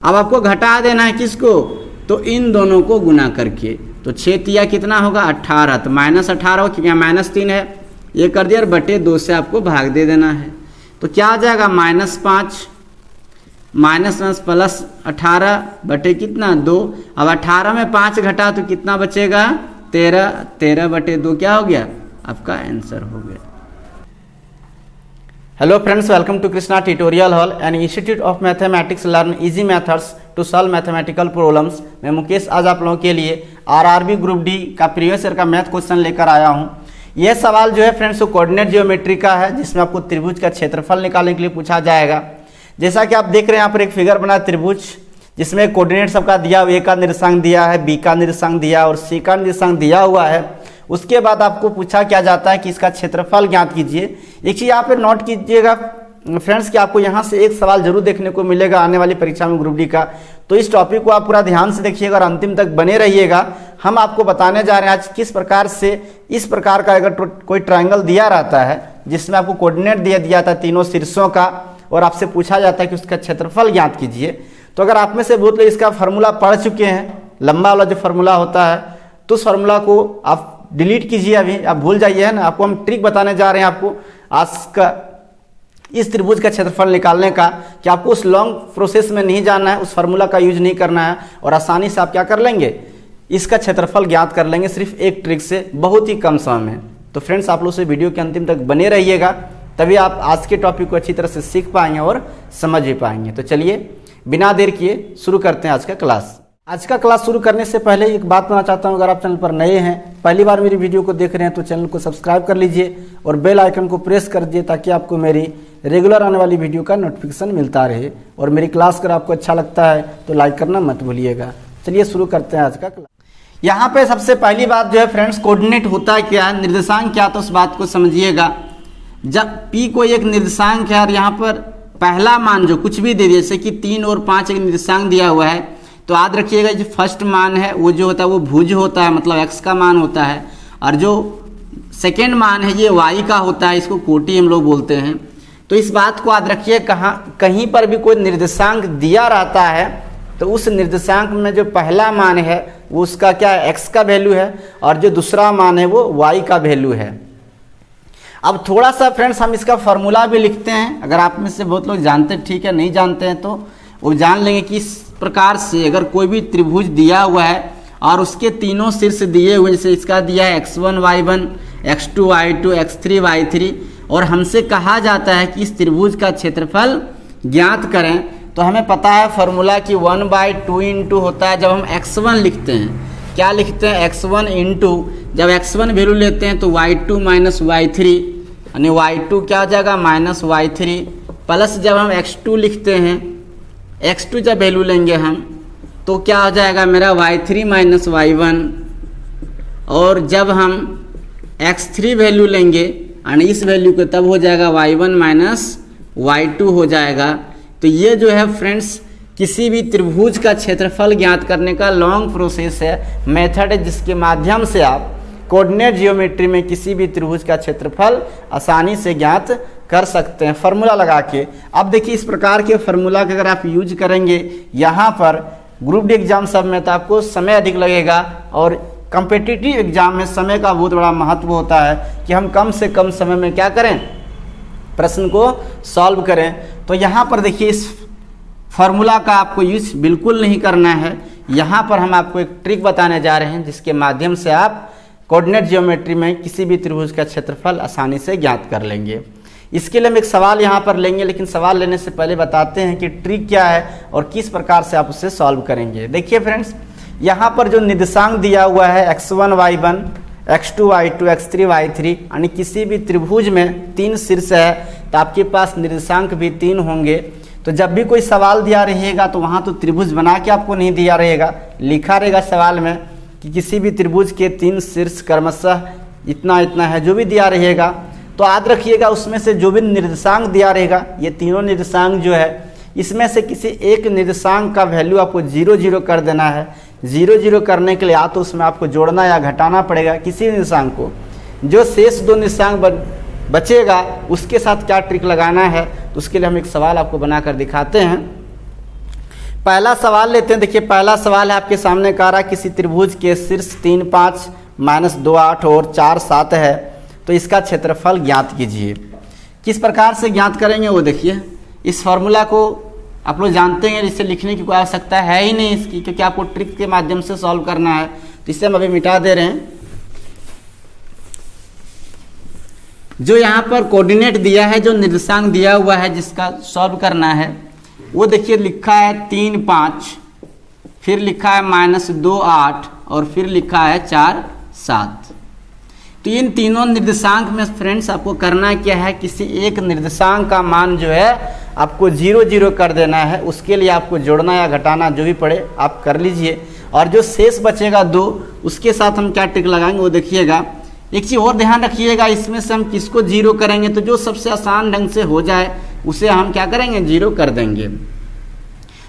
अब आपको घटा देना है किसको, तो इन दोनों को गुना करके। तो 6 तिया कितना होगा 18, तो -18 क्योंकि यहाँ -3 है, ये कर दिया और बटे 2 से आपको भाग दे देना है। तो क्या आ जाएगा -5 प्लस 18 बटे कितना 2। अब 18 में 5 घटा तो कितना बचेगा 13, 13 बटे 2 क्या हो गया आपका आंसर हो गया। Hello friends, welcome to Krishna tutorial hall and institute of mathematics. Learn easy methods to solve mathematical problems. मैं मुकेश आज आप लोगों के लिए आरआरबी ग्रुप डी का प्रीवियस ईयर का मैथ क्वेश्चन लेकर आया हूं। यह सवाल जो है फ्रेंड्स वो कोऑर्डिनेट ज्योमेट्री का है, जिसमें आपको त्रिभुज का क्षेत्रफल निकालने के लिए पूछा जाएगा। जैसा कि आप देख रहे हैं यहाँ पर एक फिगर बना त्रिभुज, जिसमें कोऑर्डिनेट सबका दिया, ए का निर्देशांक दिया है, बी का निर्देशांक दिया और सी का निर्देशांक दिया हुआ है। उसके बाद आपको पूछा क्या जाता है कि इसका क्षेत्रफल ज्ञात कीजिए। एक चीज़ यहाँ पे नोट कीजिएगा फ्रेंड्स कि आपको यहाँ से एक सवाल जरूर देखने को मिलेगा आने वाली परीक्षा में ग्रुप डी का। तो इस टॉपिक को आप पूरा ध्यान से देखिएगा और अंतिम तक बने रहिएगा। हम आपको बताने जा रहे हैं आज किस प्रकार से इस प्रकार का अगर कोई ट्रायंगल दिया रहता है जिसमें आपको कोऑर्डिनेट दिया था तीनों शीर्षों का, और आपसे पूछा जाता है कि उसका क्षेत्रफल ज्ञात कीजिए। तो अगर आप में से बहुत लोग इसका फार्मूला पढ़ चुके हैं, लंबा वाला जो फार्मूला होता है, तो उस फार्मूला को आप डिलीट कीजिए, अभी आप भूल जाइए, है ना। आपको हम ट्रिक बताने जा रहे हैं आपको आज का इस त्रिभुज का क्षेत्रफल निकालने का, कि आपको उस लॉन्ग प्रोसेस में नहीं जाना है, उस फार्मूला का यूज नहीं करना है और आसानी से आप क्या कर लेंगे, इसका क्षेत्रफल ज्ञात कर लेंगे सिर्फ एक ट्रिक से, बहुत ही कम समय में। तो फ्रेंड्स आप लोग से वीडियो के अंतिम तक बने रहिएगा, तभी आप आज के टॉपिक को अच्छी तरह से सीख पाएंगे और समझ भी पाएंगे। तो चलिए बिना देर किए शुरू करते हैं आज का क्लास। आज का क्लास शुरू करने से पहले एक बात कहना चाहता हूं, अगर आप चैनल पर नए हैं, पहली बार मेरी वीडियो को देख रहे हैं, तो चैनल को सब्सक्राइब कर लीजिए और बेल आइकन को प्रेस कर दीजिए, ताकि आपको मेरी रेगुलर आने वाली वीडियो का नोटिफिकेशन मिलता रहे। और मेरी क्लास अगर आपको अच्छा लगता है तो लाइक करना मत भूलिएगा। चलिए शुरू करते हैं आज का क्लास। यहाँ पे सबसे पहली बात जो है फ्रेंड्स, कोऑर्डिनेट होता है क्या, निर्देशांक क्या, तो उस बात को समझिएगा। जब P को एक निर्देशांक है और यहाँ पर पहला मान जो कुछ भी दे दिए, जैसे कि 3 और 5 एक निर्देशांक दिया हुआ है, तो याद रखिएगा जो फर्स्ट मान है वो जो होता है वो भुज होता है, मतलब x का मान होता है, और जो सेकेंड मान है ये y का होता है, इसको कोटि हम लोग बोलते हैं। तो इस बात को याद रखिए, कहीं पर भी कोई निर्देशांक दिया रहता है तो उस निर्देशांक में जो पहला मान है वो उसका क्या है, x का वैल्यू है, और जो दूसरा मान है वो y का वैल्यू है। अब थोड़ा सा फ्रेंड्स हम इसका फॉर्मूला भी लिखते हैं, अगर आप में से बहुत लोग जानते हैं, ठीक है, नहीं जानते हैं तो वो जान लेंगे कि इस प्रकार से अगर कोई भी त्रिभुज दिया हुआ है और उसके तीनों शीर्ष दिए हुए, जैसे इसका दिया है x1 y1 x2 y2 x3 y3, और हमसे कहा जाता है कि इस त्रिभुज का क्षेत्रफल ज्ञात करें, तो हमें पता है फॉर्मूला कि 1/2 इंटू होता है जब हम x1 लिखते हैं, क्या लिखते हैं x1 इंटू, जब x1 वैल्यू लेते हैं तो y2 माइनस y3, यानी y2 क्या हो जाएगा -y3, प्लस जब हम x2 लिखते हैं, x2 जब वैल्यू लेंगे हम तो क्या हो जाएगा मेरा y3 माइनस y1, और जब हम x3 वैल्यू लेंगे यानी इस वैल्यू को, तब हो जाएगा y1 माइनस y2 हो जाएगा। तो ये जो है फ्रेंड्स किसी भी त्रिभुज का क्षेत्रफल ज्ञात करने का लॉन्ग प्रोसेस है, मेथड है, जिसके माध्यम से आप कोऑर्डिनेट ज्योमेट्री में किसी भी त्रिभुज का क्षेत्रफल आसानी से ज्ञात कर सकते हैं फार्मूला लगा के। अब देखिए इस प्रकार के फार्मूला का अगर आप यूज करेंगे यहाँ पर ग्रुप डी एग्जाम सब में, तो आपको समय अधिक लगेगा, और कॉम्पिटिटिव एग्जाम में समय का बहुत बड़ा महत्व होता है कि हम कम से कम समय में क्या करें, प्रश्न को सॉल्व करें। तो यहाँ पर देखिए इस फार्मूला का आपको यूज बिल्कुल नहीं करना है। यहाँ पर हम आपको एक ट्रिक बताने जा रहे हैं जिसके माध्यम से आप कोऑर्डिनेट ज्योमेट्री में किसी भी त्रिभुज का क्षेत्रफल आसानी से ज्ञात कर लेंगे। इसके लिए हम एक सवाल यहाँ पर लेंगे, लेकिन सवाल लेने से पहले बताते हैं कि ट्रिक क्या है और किस प्रकार से आप उसे सॉल्व करेंगे। देखिए फ्रेंड्स, यहाँ पर जो निर्देशांक दिया हुआ है x1 y1 x2 y2 x3 y3, यानी किसी भी त्रिभुज में 3 शीर्ष है तो आपके पास निर्देशांक भी 3 होंगे। तो जब भी कोई सवाल दिया रहेगा तो वहाँ तो त्रिभुज बना के आपको नहीं दिया रहेगा, लिखा रहेगा सवाल में कि किसी भी त्रिभुज के 3 शीर्ष क्रमशः इतना इतना है, जो भी दिया रहेगा। तो याद रखिएगा उसमें से जो भी निर्देशांक दिया रहेगा, ये तीनों निर्देशांक जो है, इसमें से किसी एक निर्देशांक का वैल्यू आपको 0 0 कर देना है। 0 0 करने के लिए या तो उसमें आपको जोड़ना या घटाना पड़ेगा किसी निर्देशांक को। जो शेष 2 निर्देशांक बचेगा उसके साथ क्या ट्रिक लगाना है, तो उसके लिए हम एक सवाल आपको बनाकर दिखाते हैं। पहला सवाल लेते हैं। देखिए पहला सवाल है आपके सामने कह रहा है किसी त्रिभुज के शीर्ष 3 5 -2 8 और 4 7 है तो इसका क्षेत्रफल ज्ञात कीजिए। किस प्रकार से ज्ञात करेंगे वो देखिए। इस फॉर्मूला को आप लोग जानते हैं, इसे लिखने की कोई आवश्यकता है ही नहीं इसकी, क्योंकि आपको ट्रिक के माध्यम से सॉल्व करना है। तो इसे हम अभी मिटा दे रहे हैं। जो यहाँ पर कोऑर्डिनेट दिया है, जो निर्देशांक दिया हुआ है जिसका सॉल्व करना है, वो देखिए लिखा है 3 5, फिर लिखा है -2 8 और फिर लिखा है 4 7। तो इन तीनों निर्देशांक में फ्रेंड्स आपको करना क्या है, किसी एक निर्देशांक का मान जो है आपको 0 0 कर देना है। उसके लिए आपको जोड़ना या घटाना जो भी पड़े आप कर लीजिए। और जो शेष बचेगा 2, उसके साथ हम क्या ट्रिक लगाएंगे वो देखिएगा। एक चीज़ और ध्यान रखिएगा, इसमें से हम किसको 0 करेंगे तो जो सबसे आसान ढंग से हो जाए उसे हम क्या करेंगे 0 कर देंगे।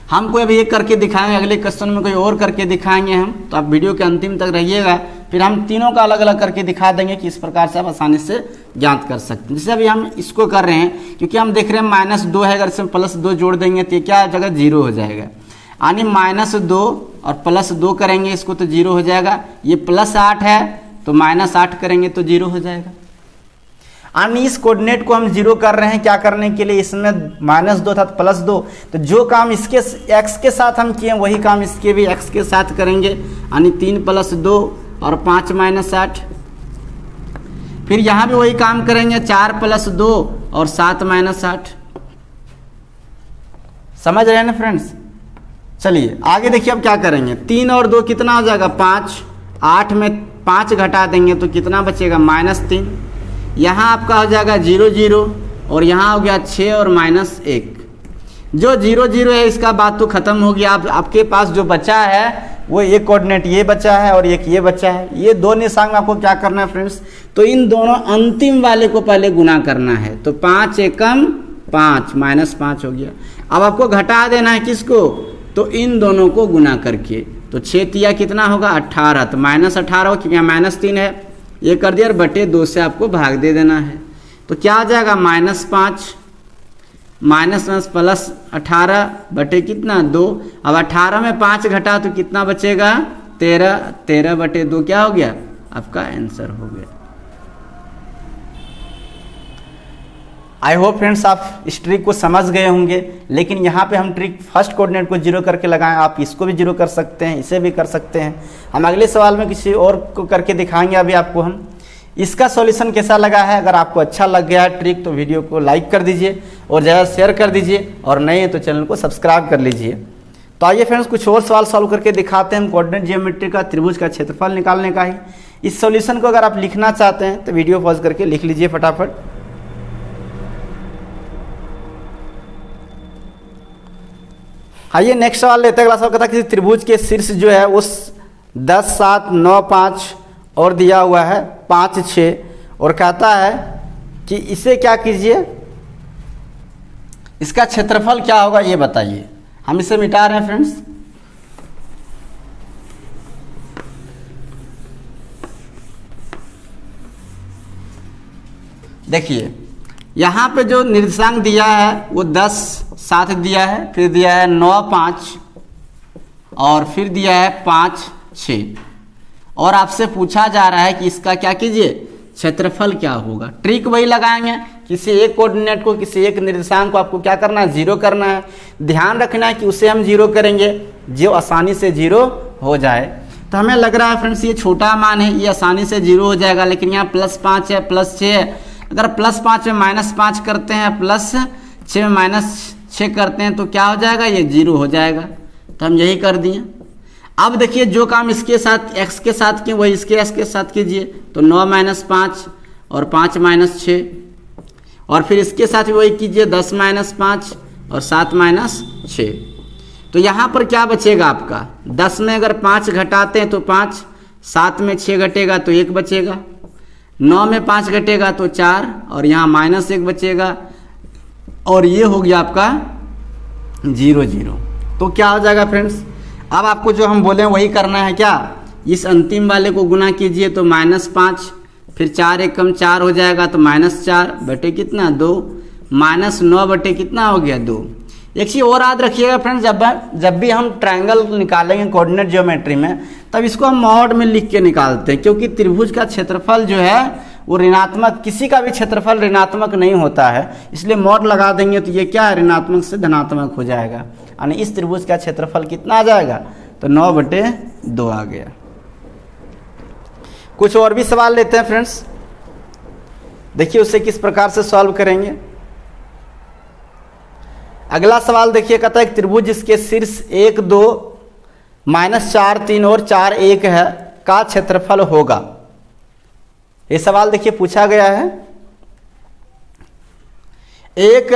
हम कोई अभी एक करके दिखाएंगे, अगले क्वेश्चन में कोई और करके दिखाएंगे हम। तो आप वीडियो के अंतिम तक रहिएगा, फिर हम तीनों का अलग अलग करके दिखा देंगे कि इस प्रकार से आप आसानी से ज्ञात कर सकते हैं। जैसे अभी हम इसको कर रहे हैं, क्योंकि हम देख रहे हैं -2 है, अगर इसमें +2 जोड़ देंगे तो ये क्या हो जाएगा 0 हो जाएगा। यानी -2 और +2 करेंगे इसको तो 0 हो जाएगा। ये +8 है तो -8 करेंगे तो 0 हो जाएगा। यानी इस कोऑर्डिनेट को हम 0 कर रहे हैं क्या करने के लिए, इसमें -2 था तो +2, तो जो काम इसके x के साथ हम किए वही काम इसके भी x के साथ करेंगे। यानी 3 + 2 और 5 - 8। फिर यहाँ भी वही काम करेंगे, 4 + 2 और 7 - 8। समझ रहे हैं ना फ्रेंड्स। चलिए आगे देखिए अब क्या करेंगे। 3 और 2 कितना हो जाएगा 5, 8 में 5 घटा देंगे तो कितना बचेगा -3। यहाँ आपका हो जाएगा 0 0 और यहाँ हो गया 6 और -1। जो 0 0 है इसका बात तो खत्म हो गया। आपके पास जो बचा है वो एक कोऑर्डिनेट ये बचा है और एक ये बचा है। ये दो निर्देशांक में आपको क्या करना है फ्रेंड्स, तो इन दोनों अंतिम वाले को पहले गुना करना है। तो 5 एकम 5 -5 हो गया। अब आपको घटा देना है किसको, तो इन दोनों को गुना करके। तो 6 तिया कितना होगा 18, तो -18 हो क्योंकि -3 है, ये कर दिया और बटे 2 से आपको भाग दे देना है। तो क्या आ जाएगा -5 +18 बटे कितना 2। अब 18 में 5 घटा तो कितना बचेगा 13, 13 बटे 2 क्या हो गया आपका आंसर हो गया। आई होप फ्रेंड्स आप इस ट्रिक को समझ गए होंगे। लेकिन यहाँ पे हम ट्रिक फर्स्ट कोऑर्डिनेट को 0 करके लगाएं, आप इसको भी 0 कर सकते हैं, इसे भी कर सकते हैं। हम अगले सवाल में किसी और को करके दिखाएंगे। अभी आपको हम इसका सॉल्यूशन कैसा लगा है, अगर आपको अच्छा लग गया है ट्रिक तो वीडियो को लाइक कर दीजिए और ज़्यादा शेयर कर दीजिए, और नए हैं तो चैनल को सब्सक्राइब कर लीजिए। तो आइए फ्रेंड्स कुछ और सवाल सॉल्व करके दिखाते हैं। हम कोऑर्डिनेट ज्योमेट्री का त्रिभुज का क्षेत्रफल निकालने का ही इस सॉल्यूशन को अगर आप लिखना चाहते हैं तो वीडियो पॉज करके लिख लीजिए फटाफट। आइए नेक्स्ट सवाल लेते हैं। अगला सवाल कहता है किसी त्रिभुज के शीर्ष जो है उस 10 7 9 5 और दिया हुआ है 5 6 और कहता है कि इसे क्या कीजिए, इसका क्षेत्रफल क्या होगा ये बताइए। हम इसे मिटा रहे हैं फ्रेंड्स। देखिए यहाँ पे जो निर्देशांक दिया है वो 10 7 दिया है, फिर दिया है 9 5 और फिर दिया है 5 6 और आपसे पूछा जा रहा है कि इसका क्या कीजिए क्षेत्रफल क्या होगा। ट्रिक वही लगाएंगे, किसी एक कोऑर्डिनेट को किसी एक निर्देशांक को आपको क्या करना है 0 करना है। ध्यान रखना है कि उसे हम 0 करेंगे जो आसानी से 0 हो जाए। तो हमें लग रहा है फ्रेंड्स ये छोटा मान है, ये आसानी से 0 हो जाएगा। लेकिन यहाँ +5 है +6 है, अगर +5 में -5 करते हैं +6 में -6 करते हैं तो क्या हो जाएगा ये 0 हो जाएगा। तो हम यही कर दिए। अब देखिए जो काम इसके साथ x के साथ किए वही इसके x के साथ कीजिए। तो 9 - 5 और 5 - 6 और फिर इसके साथ भी वही कीजिए 10 - 5 और 7 - 6। तो यहाँ पर क्या बचेगा आपका 10 में अगर 5 घटाते हैं तो 5, 7 में 6 घटेगा तो 1 बचेगा, 9 में 5 घटेगा तो 4 और यहाँ -1 बचेगा और ये हो गया आपका 0 0। तो क्या हो जाएगा फ्रेंड्स, अब आपको जो हम बोले वही करना है। क्या इस अंतिम वाले को गुना कीजिए तो -5, फिर 4 एकम 4 हो जाएगा तो -4 बटे कितना 2, -9 बटे कितना हो गया 2। एक चीज़ और याद रखिएगा फ्रेंड्स, जब भी हम ट्रायंगल निकालेंगे कोऑर्डिनेट ज्योमेट्री में, तब इसको हम मॉड में लिख के निकालते हैं, क्योंकि त्रिभुज का क्षेत्रफल जो है वो ऋणात्मक, किसी का भी क्षेत्रफल ऋणात्मक नहीं होता है, इसलिए मॉड लगा देंगे तो ये क्या है, ऋणात्मक से धनात्मक हो जाएगा। यानी इस त्रिभुज का क्षेत्रफल कितना आ जाएगा, तो 9/2 आ गया। कुछ और भी सवाल लेते हैं फ्रेंड्स, देखिए उसे किस प्रकार से सॉल्व करेंगे। अगला सवाल देखिए, कहता है एक त्रिभुज जिसके शीर्ष 1 2 -4 3 और 4 1 है का क्षेत्रफल होगा। ये सवाल देखिए पूछा गया है, 1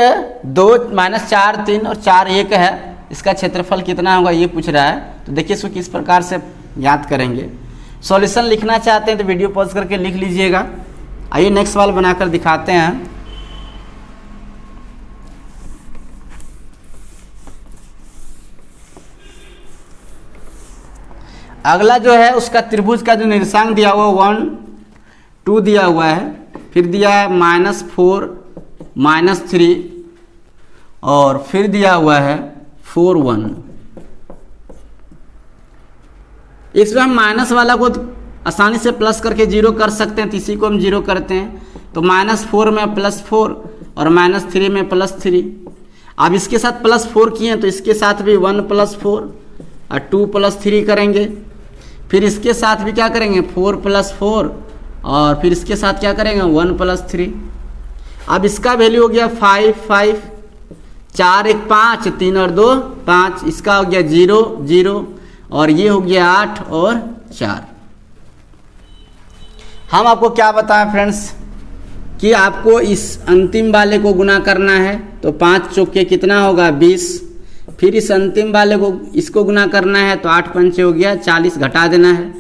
2 -4 3 और 4 1 है, इसका क्षेत्रफल कितना होगा ये पूछ रहा है। तो देखिए इसको किस प्रकार से याद करेंगे। सॉल्यूशन लिखना चाहते हैं तो वीडियो पॉज करके लिख लीजिएगा। आइए नेक्स्ट सवाल बनाकर दिखाते हैं। अगला जो है उसका त्रिभुज का जो निर्देशांक दिया हुआ 1 2 दिया हुआ है, फिर दिया है -4 -3 और फिर दिया हुआ है 4 1। इसमें हम माइनस वाला को आसानी से प्लस करके 0 कर सकते हैं, तो इसी को हम 0 करते हैं। तो -4 में +4 और -3 में +3। अब इसके साथ +4 किए हैं तो इसके साथ भी 1 + 4 और 2 + 3 करेंगे। फिर इसके साथ भी क्या करेंगे 4 + 4 और फिर इसके साथ क्या करेंगे 1 + 3। अब इसका वैल्यू हो गया 5 5, 4 1 5, 3 और 2 5, इसका हो गया 0 0 और ये हो गया 8 और 4। हम आपको क्या बताएं फ्रेंड्स कि आपको इस अंतिम वाले को गुना करना है, तो 5 चौके कितना होगा 20। फिर इस अंतिम वाले को इसको गुना करना है तो 8 पंचे हो गया 40, घटा देना है,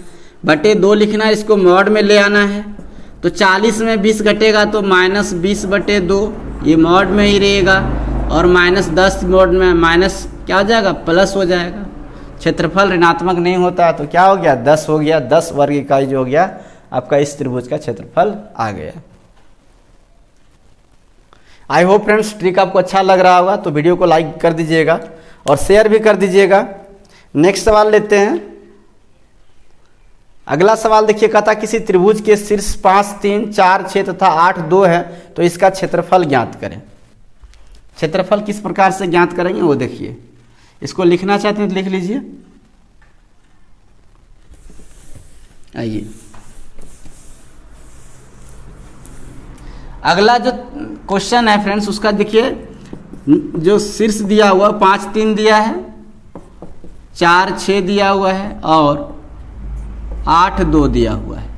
बटे 2 लिखना है, इसको मॉड में ले आना है। तो 40 में 20 घटेगा तो -20/2, ये मॉड में ही रहेगा। और -10 मॉड में माइनस क्या हो जाएगा प्लस हो जाएगा। क्षेत्रफल ऋणात्मक नहीं होता तो क्या हो गया 10 हो गया। 10 वर्ग इकाई जो हो गया आपका इस त्रिभुज का क्षेत्रफल आ गया। आई होप फ्रेंड्स ट्रिक आपको अच्छा लग रहा होगा, तो वीडियो को लाइक कर दीजिएगा और शेयर भी कर दीजिएगा। नेक्स्ट सवाल लेते हैं। अगला सवाल देखिए, कहता किसी त्रिभुज के शीर्ष 5 3 4 6 तथा 8 2 है, तो इसका क्षेत्रफल ज्ञात करें। क्षेत्रफल किस प्रकार से ज्ञात करेंगे वो देखिए। इसको लिखना चाहते हैं तो लिख लीजिए। आइए अगला जो क्वेश्चन है फ्रेंड्स उसका देखिए, जो शीर्ष दिया हुआ 5 3 दिया है, 4 6 दिया हुआ है और 8 2 दिया हुआ है।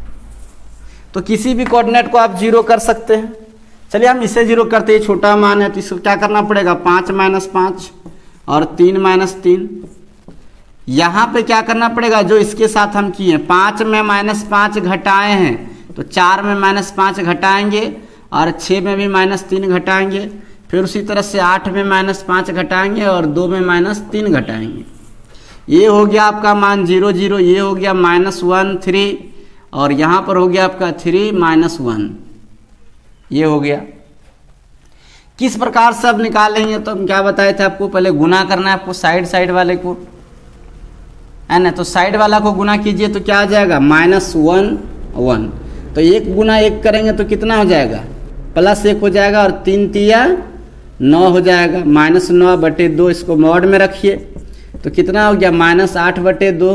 तो किसी भी कोऑर्डिनेट को आप 0 कर सकते हैं। चलिए हम इसे 0 करते हैं, छोटा मान है तो इसको क्या करना पड़ेगा 5 - 5 और 3 - 3। यहाँ पे क्या करना पड़ेगा जो इसके साथ हम किए, 5 में -5 घटाए हैं तो 4 में -5 घटाएंगे और 6 में भी -3 घटाएंगे। फिर उसी तरह से 8 में -5 घटाएंगे और 2 में -3 घटाएंगे। ये हो गया आपका मान 0 0, ये हो गया -1 3 और यहाँ पर हो गया आपका 3 -1, ये हो गया। किस प्रकार से अब निकालेंगे, तो हम क्या बताए थे आपको, पहले गुना करना है आपको साइड वाले को, है ना। तो साइड वाला को गुना कीजिए तो क्या आ जाएगा -1 1। तो 1 गुना 1 करेंगे तो कितना हो जाएगा +1 हो जाएगा और 3 तिया 9 हो जाएगा। -9/2 इसको मॉड में रखिए तो कितना हो गया -8/2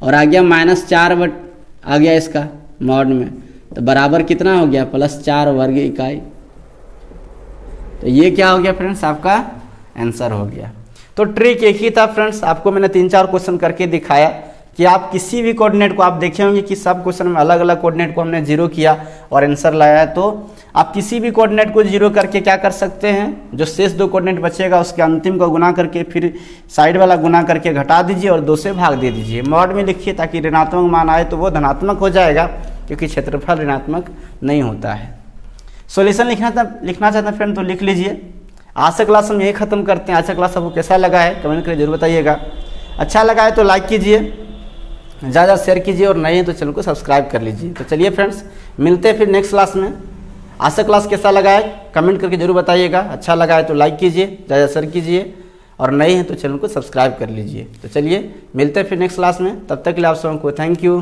और आ गया -4 आ गया इसका मॉड में, तो बराबर कितना हो गया +4 वर्ग इकाई। तो ये क्या हो गया फ्रेंड्स आपका आंसर हो गया। तो ट्रिक एक ही था फ्रेंड्स, आपको मैंने 3-4 क्वेश्चन करके दिखाया कि आप किसी भी कोऑर्डिनेट को आप देखे होंगे कि सब क्वेश्चन में अलग अलग कोऑर्डिनेट को हमने 0 किया और आंसर लाया है। तो आप किसी भी कोऑर्डिनेट को 0 करके क्या कर सकते हैं, जो शेष 2 कोऑर्डिनेट बचेगा उसके अंतिम को गुना करके फिर साइड वाला गुना करके घटा दीजिए और 2 से भाग दे दीजिए। मॉड में लिखिए ताकि ऋणात्मक मान आए तो वो धनात्मक हो जाएगा, क्योंकि क्षेत्रफल ऋणात्मक नहीं होता है। सॉल्यूशन लिखना चाहते हैं फ्रेंड तो लिख लीजिए। आज से क्लास हम यही खत्म करते हैं। आज का क्लास आपको कैसा लगा है कमेंट करके जरूर बताइएगा। अच्छा लगा है तो लाइक कीजिए, ज़्यादा शेयर कीजिए और नए हैं तो चैनल को सब्सक्राइब कर लीजिए। तो चलिए फ्रेंड्स मिलते हैं फिर नेक्स्ट क्लास में। आज का क्लास कैसा लगा है कमेंट करके जरूर बताइएगा। अच्छा लगा है तो लाइक कीजिए, ज़्यादा शेयर कीजिए, और नए हैं तो चैनल को सब्सक्राइब कर लीजिए। तो चलिए मिलते हैं फिर नेक्स्ट क्लास में, तब तक के लिए आप सबको थैंक यू।